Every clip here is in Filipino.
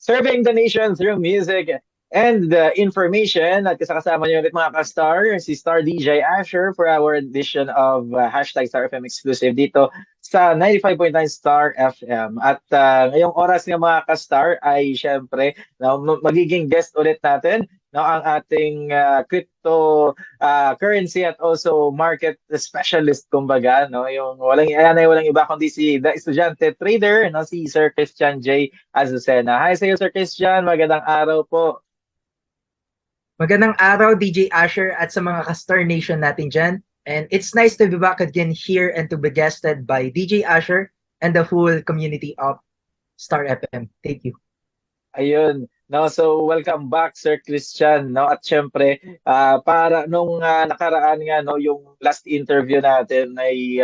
serving the nation through music and information. At kasama niyo ulit mga ka-Star, si Star DJ Asher for our edition of Hashtag Star FM exclusive dito sa 95.9 Star FM. At ngayong oras nga mga ka-Star ay syempre magiging guest ulit natin ang ating crypto currency at also market specialist kumbaga, no, yung walang iba kundi si the estudyante trader, no, si Sir Christian J. Azucena. Hi sa iyo, Sir Christian, magandang araw po. Magandang araw, DJ Asher, at sa mga ka-Star Nation natin dyan. And it's nice to be back again here and to be guested by DJ Asher and the full community of Star FM. Thank you. Ayun. No, so welcome back, Sir Christian, no? At syempre, para nung nakaraan nga, no, yung last interview natin ay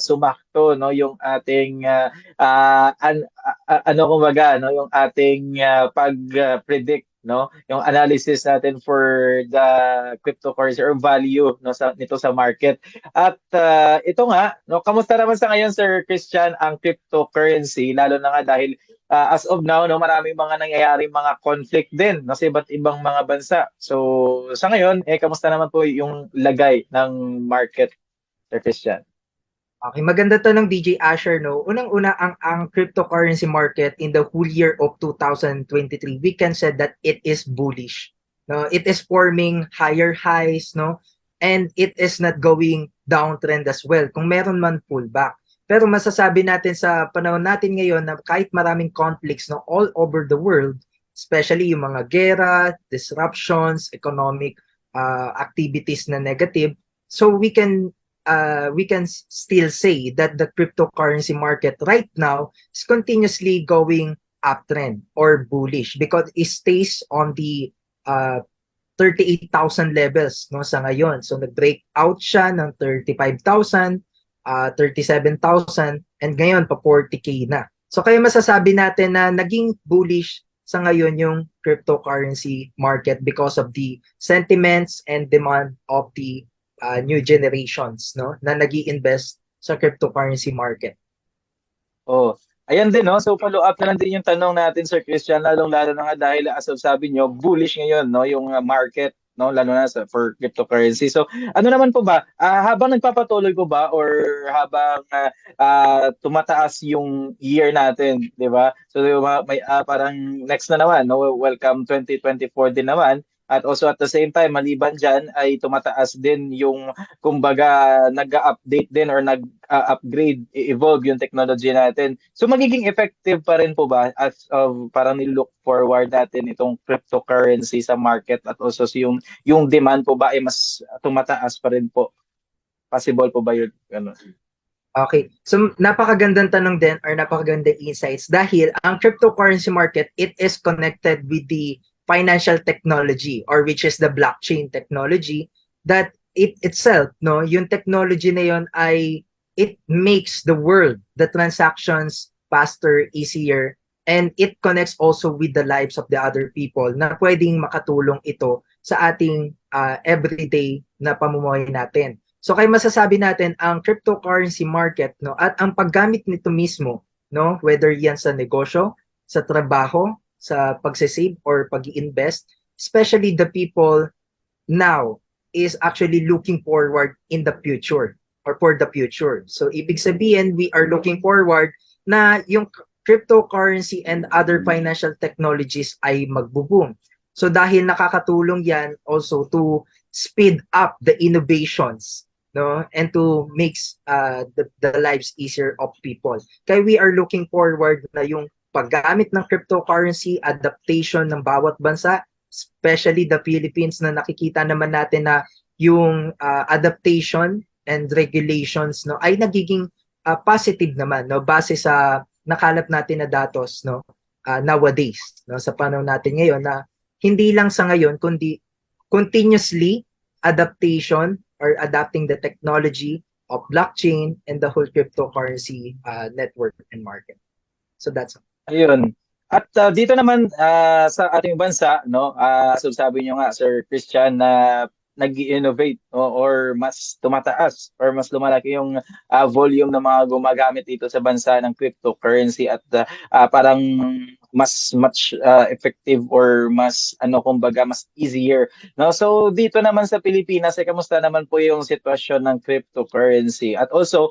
sumakto, no, yung ating ano kumbaga, no, yung ating pag-predict, no, yung analysis natin for the cryptocurrency or value, no, nito sa market. At ito nga, no, kamusta naman sa ngayon, Sir Christian, ang cryptocurrency, lalo na nga dahil as of now, no, maraming mga nangyayari mga conflict din, no, sa iba't ibang mga bansa. So sa ngayon, kamusta naman po yung lagay ng market, Sir Christian? Okay, maganda tanong DJ Asher, no. Unang-una ang cryptocurrency market in the whole year of 2023, we can say that it is bullish. No, it is forming higher highs, no, and it is not going downtrend as well. Kung meron man pullback. Pero masasabi natin sa panahon natin ngayon na kahit maraming conflicts, no, all over the world, especially yung mga gera, disruptions, economic activities na negative, so we can still say that the cryptocurrency market right now is continuously going uptrend or bullish because it stays on the 38,000 levels, no, sa ngayon. So nag-break out siya ng 35,000, 37,000, and ngayon pa 40K na. So kaya masasabi natin na naging bullish sa ngayon yung cryptocurrency market because of the sentiments and demand of the new generations, no, na nag-i-invest sa cryptocurrency market. Oh, ayan din, no. So follow up na lang din yung tanong natin, Sir Christian, lalong-lalo na nga dahil as of sabi nyo, bullish ngayon, no, yung market, no, lalo na for cryptocurrency. So ano naman po ba, habang nagpapatuloy po ba or habang tumataas yung year natin, di ba? So may parang next na naman, no, welcome 2024 din naman. At also at the same time, maliban dyan, ay tumataas din yung, kumbaga, nag-update din or nag-upgrade, evolve yung technology natin. So magiging effective pa rin po ba as of parang nilook forward natin itong cryptocurrency sa market at also yung demand po ba ay mas tumataas pa rin po? Possible po ba yun? Ano? Okay. So napakagandang tanong din or napakagandang insights dahil ang cryptocurrency market, it is connected with the financial technology or which is the blockchain technology that it itself, no, yung technology na yon ay it makes the world, the transactions faster, easier, and it connects also with the lives of the other people na pwedeng makatulong ito sa ating everyday na pamumuhay natin. So kaya masasabi natin ang cryptocurrency market, no, at ang paggamit nito mismo, no, whether yan sa negosyo, sa trabaho, sa pagsisave or pag-i-invest, especially the people now is actually looking forward in the future or for the future. So ibig sabihin, we are looking forward na yung cryptocurrency and other financial technologies ay magbo-boom. So dahil nakakatulong yan also to speed up the innovations, no, and to make the lives easier of people. Kaya we are looking forward na yung paggamit ng cryptocurrency, adaptation ng bawat bansa, especially the Philippines na nakikita naman natin na yung adaptation and regulations, no, ay nagiging positive naman, no, base sa nakalap natin na datos, no, nowadays, no, sa panahon natin ngayon na hindi lang sa ngayon kundi continuously adaptation or adapting the technology of blockchain and the whole cryptocurrency network and market. So that's all. Ayun. At dito naman sa ating bansa, no, so sabi niyo nga, Sir Christian, na nag-innovate or mas tumataas or mas lumalaki yung volume ng mga gumagamit dito sa bansa ng cryptocurrency at parang much effective or mas kumbaga mas easier, no? So dito naman sa Pilipinas, kamusta naman po yung sitwasyon ng cryptocurrency? At also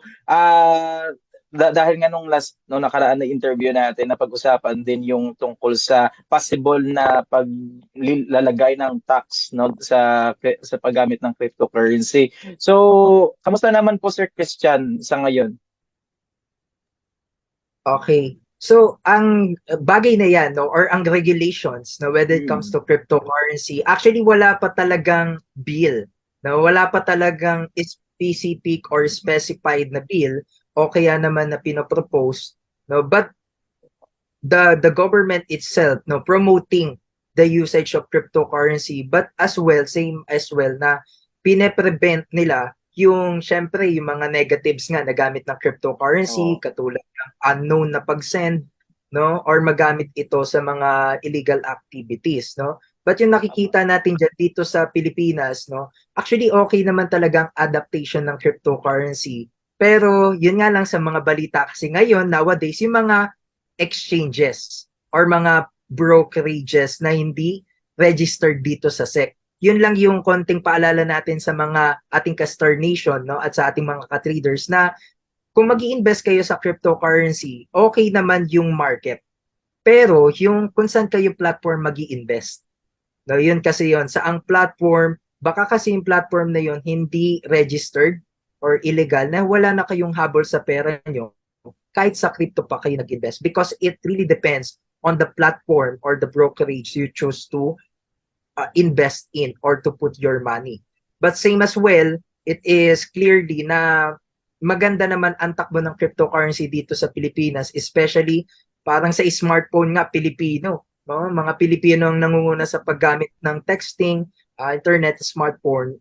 dahil nga nung nakaraan na interview natin, na pag-usapan din yung tungkol sa possible na paglalagay ng tax, no, sa paggamit ng cryptocurrency. So kamusta naman po, Sir Christian, sa ngayon? Okay. So, ang bagay na yan, no, or ang regulations, no, whether it comes Mm. to cryptocurrency, actually wala pa talagang bill. No, wala pa talagang specific or specified na bill o kaya naman na pinopropose, no, but the government itself, no, promoting the usage of cryptocurrency, but as well, same as well, na pine-prevent nila yung syempre yung mga negatives nga na gamit ng cryptocurrency, Oo. katulad ng unknown na pag-send, no, or magamit ito sa mga illegal activities, no. But yung nakikita natin dyan dito sa Pilipinas, no, actually okay naman talagang adaptation ng cryptocurrency. Pero yun nga lang sa mga balita kasi ngayon nowadays yung mga exchanges or mga brokerages na hindi registered dito sa SEC. Yun lang yung konting paalala natin sa mga ating ka-Star Nation, no, at sa ating mga ka-traders na kung mag-i-invest kayo sa cryptocurrency, okay naman yung market. Pero yung kung saan kayo platform mag-i-invest. No, yun kasi yun. Sa ang platform, baka kasi yung platform na yun hindi registered or illegal na wala na kayong habol sa pera nyo kahit sa crypto pa kayo nag-invest, because it really depends on the platform or the brokerage you choose to invest in or to put your money. But same as well, it is clearly na maganda naman ang takbo ng cryptocurrency dito sa Pilipinas, especially parang sa smartphone nga Pilipino, no? Mga Pilipino ang nangunguna sa paggamit ng texting, internet, smartphone.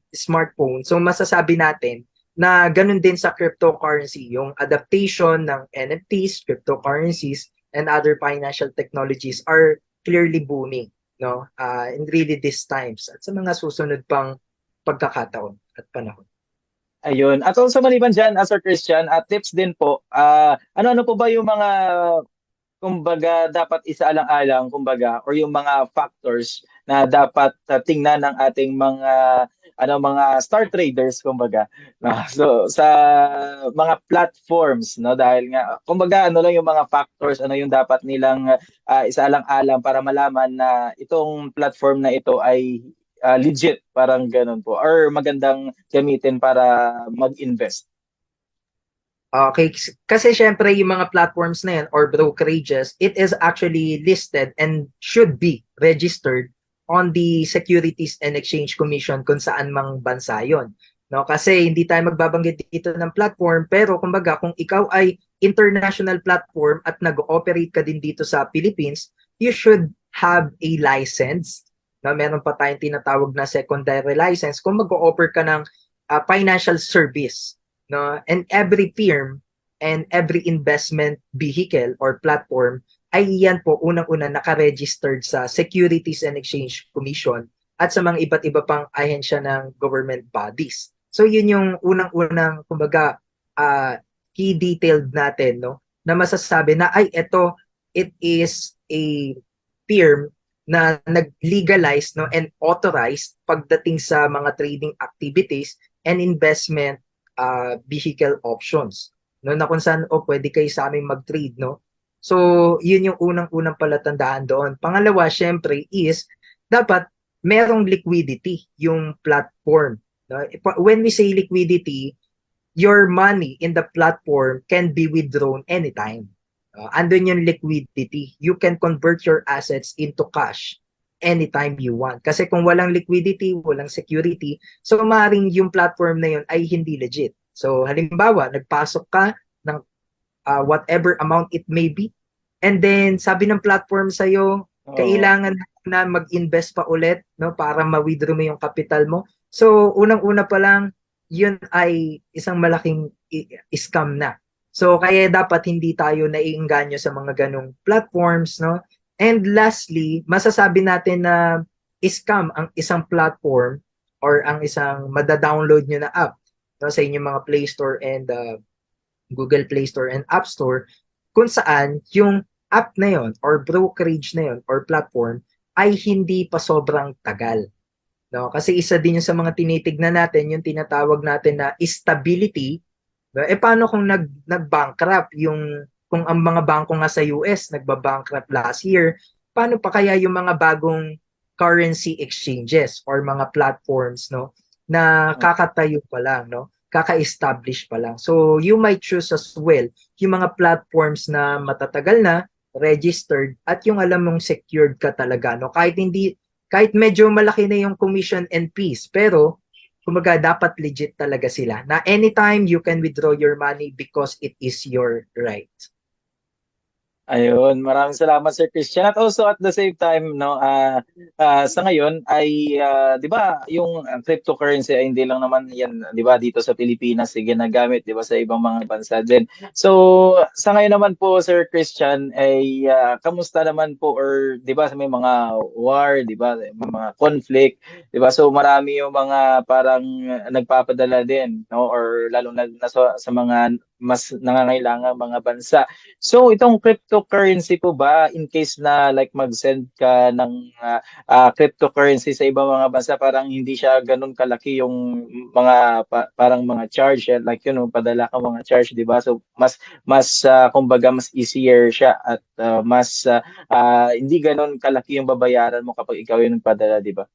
So masasabi natin na ganun din sa cryptocurrency, yung adaptation ng NFTs, cryptocurrencies, and other financial technologies are clearly booming, no? In really these times at sa mga susunod pang pagkakataon at panahon. Ayun. At also maliban dyan, Sir Christian, at tips din po, ano-ano po ba yung mga kumbaga dapat isaalang-alang, kumbaga, or yung mga factors na dapat tingnan ng ating mga star traders, kumbaga, no? So sa mga platforms, no, dahil nga kumbaga ano lang yung mga factors, ano yung dapat nilang isaalang-alang para malaman na itong platform na ito ay legit, parang ganun po, or magandang gamitin para mag-invest. Okay, kasi syempre yung mga platforms na yan or brokerages, it is actually listed and should be registered on the Securities and Exchange Commission kung saan mang bansa yon. No, kasi hindi tayo magbabanggit dito ng platform, pero kumbaga kung ikaw ay international platform at nag-ooperate ka din dito sa Philippines, you should have a license. No, meron pa tayong tinatawag na secondary license kung mag-o-offer ka ng financial service, no, and every firm and every investment vehicle or platform ay yan po unang-una naka-registered sa Securities and Exchange Commission at sa mga iba't iba pang ahensya ng government bodies. So yun yung unang-unang kumbaga key detailed natin, no, na masasabi na ay ito, it is a firm na nag-legalize, no, and authorized pagdating sa mga trading activities and investment vehicle options, no, na kung saan pwede kayo sa aming mag-trade, no. So yun yung unang-unang palatandaan doon. Pangalawa syempre is dapat merong liquidity yung platform, no? When we say liquidity, your money in the platform can be withdrawn anytime. Andun yung liquidity. You can convert your assets into cash anytime you want. Kasi kung walang liquidity, walang security, so maaaring yung platform na yun ay hindi legit. So halimbawa, nagpasok ka ng whatever amount it may be, and then sabi ng platform sa'yo, kailangan na mag-invest pa ulit, no, para ma-withdraw mo yung capital mo. So unang-una pa lang, yun ay isang malaking scam na. So kaya dapat hindi tayo naiengganyo sa mga ganong platforms, no? And lastly, masasabi natin na scam ang isang platform or ang isang mada-download nyo na app, no, sa inyong mga Play Store and Google Play Store and App Store, kung saan yung app na yon or brokerage na yon or platform ay hindi pa sobrang tagal. No? Kasi isa din yung sa mga tinitignan natin, yung tinatawag natin na stability. No? Paano kung nag-bankrupt kung ang mga bangko nga sa US nagba-bankrupt last year, paano pa kaya yung mga bagong currency exchanges or mga platforms, no, na kakatayo pa lang, no? Kaka-establish pa lang. So you might choose as well yung mga platforms na matatagal na, registered, at yung alam mong secured ka talaga, no? Kahit medyo malaki na yung commission and fees, pero kumbaga dapat legit talaga sila. Na anytime you can withdraw your money because it is your right. Ayun, maraming salamat Sir Christian. At also at the same time, no, sa ngayon ay 'di ba, yung cryptocurrency ay hindi lang naman 'yan, 'di ba, dito sa Pilipinas ay ginagamit, 'di ba, sa ibang mga bansa din. So, sa ngayon naman po Sir Christian ay kamusta naman po, or 'di ba may mga war, 'di ba, may mga conflict, 'di ba? So marami yung mga parang nagpapadala din, no, or lalo na sa mga mas nangangailangan mga bansa. So itong cryptocurrency po ba, in case na like mag-send ka ng cryptocurrency sa ibang mga bansa, parang hindi siya ganun kalaki yung mga parang mga charge, like yun, padala ka mga charge, 'di ba? So mas kumbaga mas easier siya, at mas hindi ganun kalaki yung babayaran mo kapag ikaw yung nagpadala, 'di ba?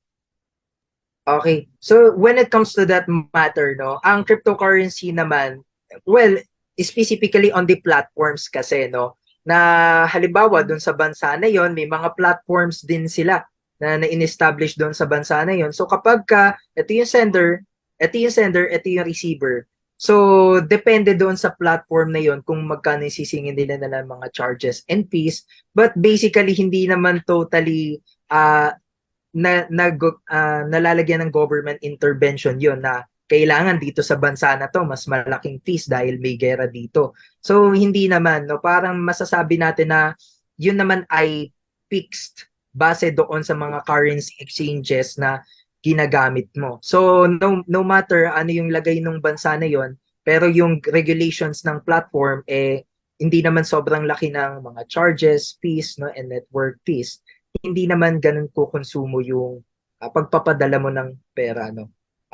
Okay. So when it comes to that matter, no, ang cryptocurrency naman, well, specifically on the platforms kasi, no, na halimbawa doon sa bansa na yon, may mga platforms din sila na in-establish doon sa bansa na yon. So kapag ito yung sender, ito yung receiver. So depende doon sa platform na yon kung magkano yung sisingin nila ng mga charges and fees. But basically hindi naman totally nalalagyan ng government intervention yon na kailangan dito sa bansa na to mas malaking fees dahil may gera dito. So hindi naman, no, parang masasabi natin na yun naman ay fixed base doon sa mga currency exchanges na ginagamit mo. So no matter ano yung lagay ng bansa na yon, pero yung regulations ng platform hindi naman sobrang laki ng mga charges, fees, no, and network fees. Hindi naman ganun ko konsumo yung pagpapadala mo ng pera, no.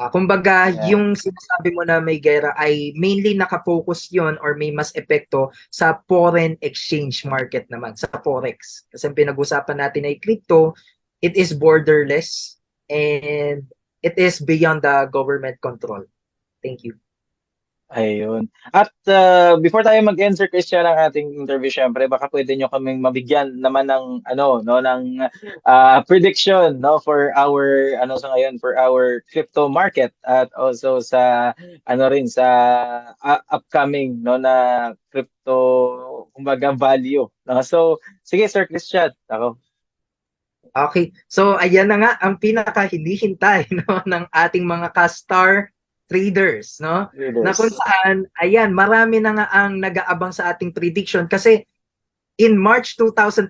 Kumbaga, Yeah. yung sinasabi mo na may gera ay mainly nakafocus yon or may mas epekto sa foreign exchange market naman, sa forex. Kasi ang pinag-usapan natin ay crypto, it is borderless and it is beyond the government control. Thank you. Ayun. At before tayo mag-answer Christian ang ating interview, syempre baka pwede nyo kaming mabigyan naman ng ano, no, ng prediction, no, for our ano sa ngayon, for our crypto market, at also sa ano rin sa upcoming, no, na crypto kumbaga value, no? So sige Sir Christian, ako. Okay. So, ayan na nga ang pinaka hinihintay no, ng ating mga ka-star traders, no? Na kung Leaders. saan, ayan, marami na nga ang nag-aabang sa ating prediction kasi in March 2023,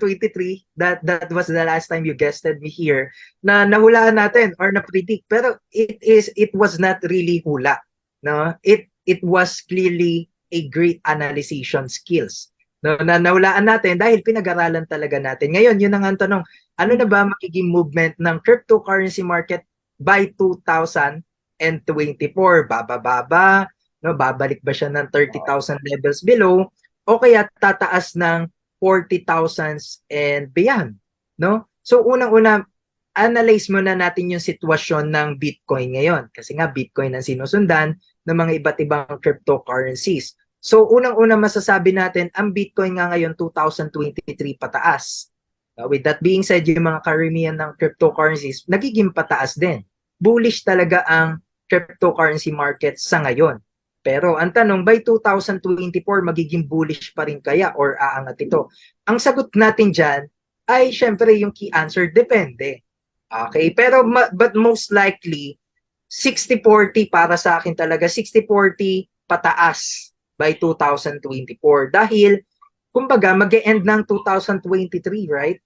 that was the last time you guested me here, na nahulaan natin or na-predict. Pero it was not really hula, no? It was clearly a great analyzation skills. No, na nahulaan natin dahil pinag-aralan talaga natin. Ngayon, yun ang tanong, ano na ba magiging movement ng cryptocurrency market by 2024? Bababa, no? Babalik ba siya ng 30,000 levels below o kaya tataas ng 40,000s and beyond, no? So unang-una, analyze muna natin yung sitwasyon ng Bitcoin ngayon kasi nga Bitcoin ang sinusundan ng mga iba't ibang cryptocurrencies. So unang-una masasabi natin ang Bitcoin nga ngayon 2023 pataas. With that being said, yung mga karamihan ng cryptocurrencies nagiging pataas din. Bullish talaga ang cryptocurrency market sa ngayon. Pero ang tanong, by 2024, magiging bullish pa rin kaya or aangat ito? Ang sagot natin dyan ay syempre yung key answer, depende. Okay, pero but most likely, 60-40 para sa akin talaga, 60-40 pataas by 2024. Dahil, kumbaga, mag-e-end ng 2023, right?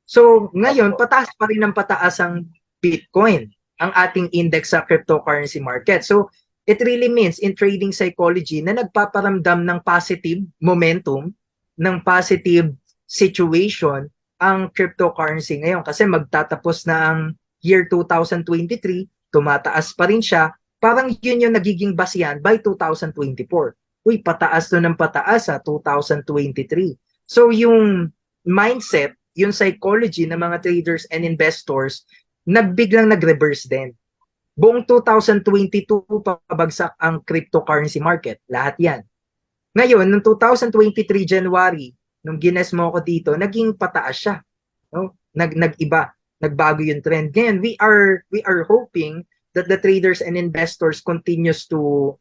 So, ngayon, pataas pa rin ng pataas ang Bitcoin, ang ating index sa cryptocurrency market. So, it really means in trading psychology na nagpaparamdam ng positive momentum, ng positive situation ang cryptocurrency ngayon kasi magtatapos na ang year 2023, tumataas pa rin siya. Parang yun yung nagiging basihan by 2024. Uy, pataas to ng pataas 2023. So yung mindset, yung psychology ng mga traders and investors, nagbiglang nag-reverse din. Buong 2022, pabagsak ang cryptocurrency market. Lahat yan. Ngayon, noong 2023 January, nung gines mo ako dito, naging pataas siya. No? Nag-iba. Nagbago yung trend. Ngayon, we are hoping that the traders and investors continues to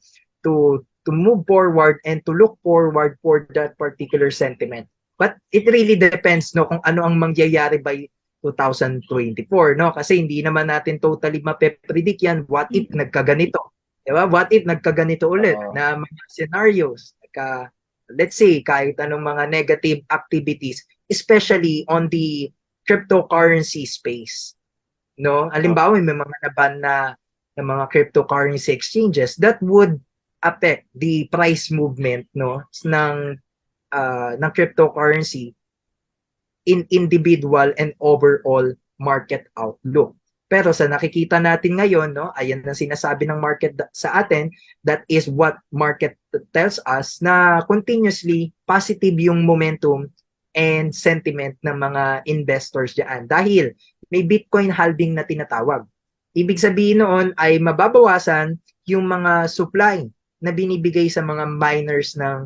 move forward and to look forward for that particular sentiment. But it really depends no kung ano ang mangyayari by 2024 no kasi hindi naman natin totally mape-predict yan. What if nagkaganito? 'Di ba? What if nagkaganito ulit na mga scenarios? Let's say kahit anong mga negative activities especially on the cryptocurrency space. No? Halimbawa may mga naban na mga cryptocurrency exchanges that would affect the price movement no ng cryptocurrency in individual and overall market outlook. Pero sa nakikita natin ngayon, no, ayan ang sinasabi ng market sa atin, that is what market tells us na continuously positive yung momentum and sentiment ng mga investors diyan dahil may Bitcoin halving na tinatawag. Ibig sabihin noon ay mababawasan yung mga supply na binibigay sa mga miners ng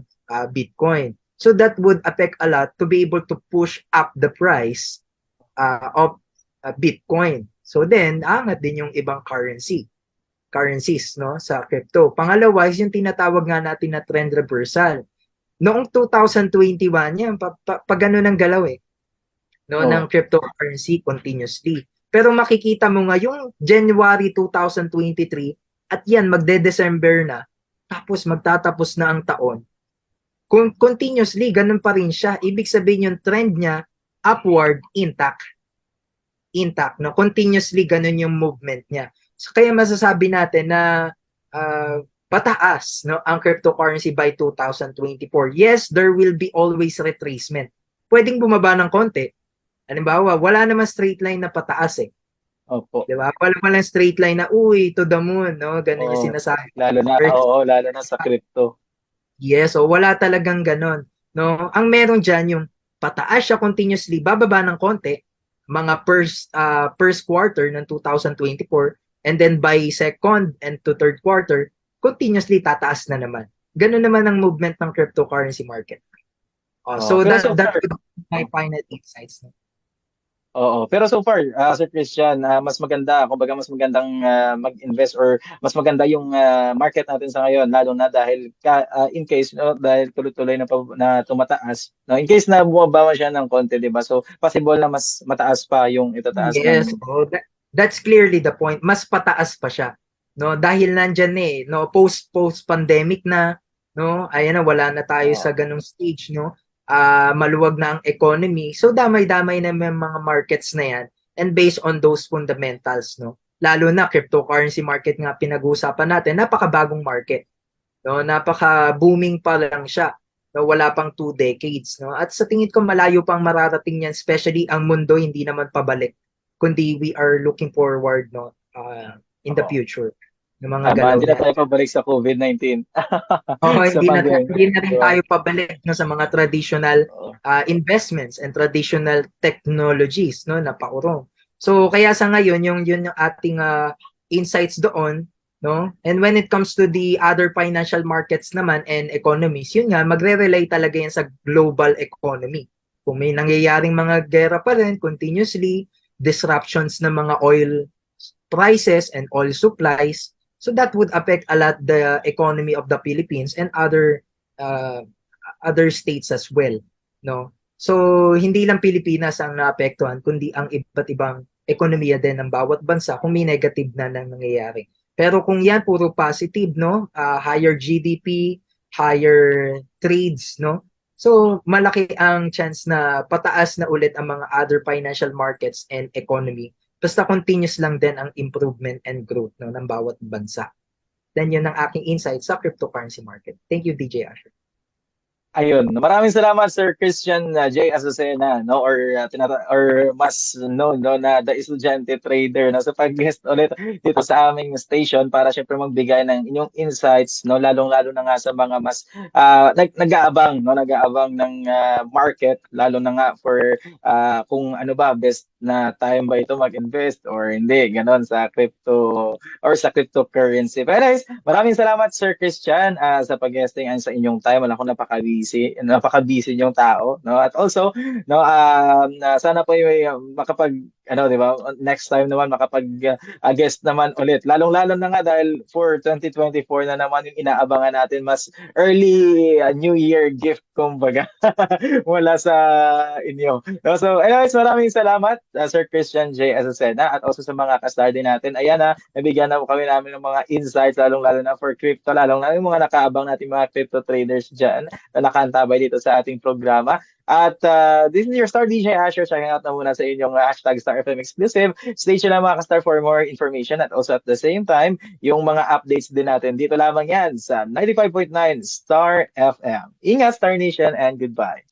Bitcoin. So that would affect a lot to be able to push up the price of Bitcoin. So then, angat din yung ibang currencies no, sa crypto. Pangalawa is yung tinatawag nga natin na trend reversal. Noong 2021, yan, pag ganun ang galaw no, ng cryptocurrency continuously. Pero makikita mo nga yung January 2023 at yan, magde-December na, tapos magtatapos na ang taon. Continuously, ganun pa rin siya. Ibig sabihin yung trend niya, upward, intact, no? Continuously, ganun yung movement niya. So, kaya masasabi natin na pataas no, ang cryptocurrency by 2024. Yes, there will be always retracement. Pwedeng bumaba ng konti. Halimbawa, wala naman straight line na pataas Opo. Diba? Walang straight line na, uy, to the moon, no? Ganun yung sinasabi. Lalo na sa crypto. Yes, so wala talagang ganon. No? Ang meron dyan yung pataas siya continuously, bababa ng konti, mga first quarter ng 2024, and then by second and to third quarter, continuously tataas na naman. Ganon naman ang movement ng cryptocurrency market. So that would be my final insights. No? Oo, pero so far, Sir Christian, mas maganda, kumbaga mas magandang mag-invest or mas maganda yung market natin sa ngayon, lalo na dahil in case no, dahil tuloy-tuloy na tumataas, no, in case na bumaba siya ng konti, 'di ba? So possible na mas mataas pa yung itataas Yes, that's clearly the point. Mas pataas pa siya. No, dahil nandiyan no, post pandemic na, no, ayan na wala na tayo sa ganung stage, no. Maluwag na ang economy. So damay-damay na may mga markets na yan and based on those fundamentals, no. Lalo na cryptocurrency market nga pinag-uusapan natin, napakabagong market. No, napaka-booming pa lang siya. No, wala pang 2 decades, no. At sa tingin ko malayo pang mararating yan, especially ang mundo hindi naman pabalik, kundi we are looking forward no in the future ng mga galaw. Hindi na tayo pabalik sa COVID-19. Hindi na rin tayo pabalik no, sa mga traditional investments and traditional technologies no, na paurong. So kaya sa ngayon yun yung ating insights doon, no? And when it comes to the other financial markets naman and economies, yun nga magre-rely talaga yan sa global economy. Kung may nangyayaring mga gera pa rin continuously, disruptions ng mga oil prices and oil supplies, so that would affect a lot the economy of the Philippines and other states as well, no? So hindi lang Pilipinas ang naapektuhan kundi ang iba't ibang ekonomiya din ng bawat bansa kung may negative na nangyayari. Pero kung yan puro positive, no? Higher GDP, higher trades, no? So malaki ang chance na pataas na ulit ang mga other financial markets and economy. Basta continuous lang din ang improvement and growth no, ng bawat bansa. Then yun ang aking insight sa cryptocurrency market. Thank you, DJ Asher. Ayun, maraming salamat Sir Christian J. Azucena, no, or or mas known, no, na the estudyante trader, no, sa pag-guest ulit dito sa aming station para syempre magbigay ng inyong insights, no, lalong-lalo na nga sa mga mas nag-aabang, no, nag-aabang ng market, lalo na nga for kung ano ba best na time ba ito mag-invest or hindi, ganon sa crypto or sa cryptocurrency. But anyways, maraming salamat Sir Christian sa pag-guesting and sa inyong time. Alam ko napaka-busy yung tao, no? At also, no, sana po yung makapag ano, 'di ba? Next time naman makapag guest naman ulit. Lalong-lalo na nga dahil for 2024 na naman yung inaabangan natin, mas early New Year gift kumbaga mula sa inyo. No? So, anyways, maraming salamat Sir Christian J. Azucena at also sa mga ka-study natin. Ayan na, nabigyan na kami namin ng mga insights lalong-lalo na for crypto, lalong-lalo yung mga nakaabang natin mga crypto traders dyan na nakantabay dito sa ating programa. At this is your Star DJ Asher. Checking out na muna sa inyong hashtag Star FM exclusive. Stay tuned lang mga ka-Star for more information at also at the same time, yung mga updates din natin. Dito lamang yan sa 95.9 Star FM. Ingat Star Nation and goodbye.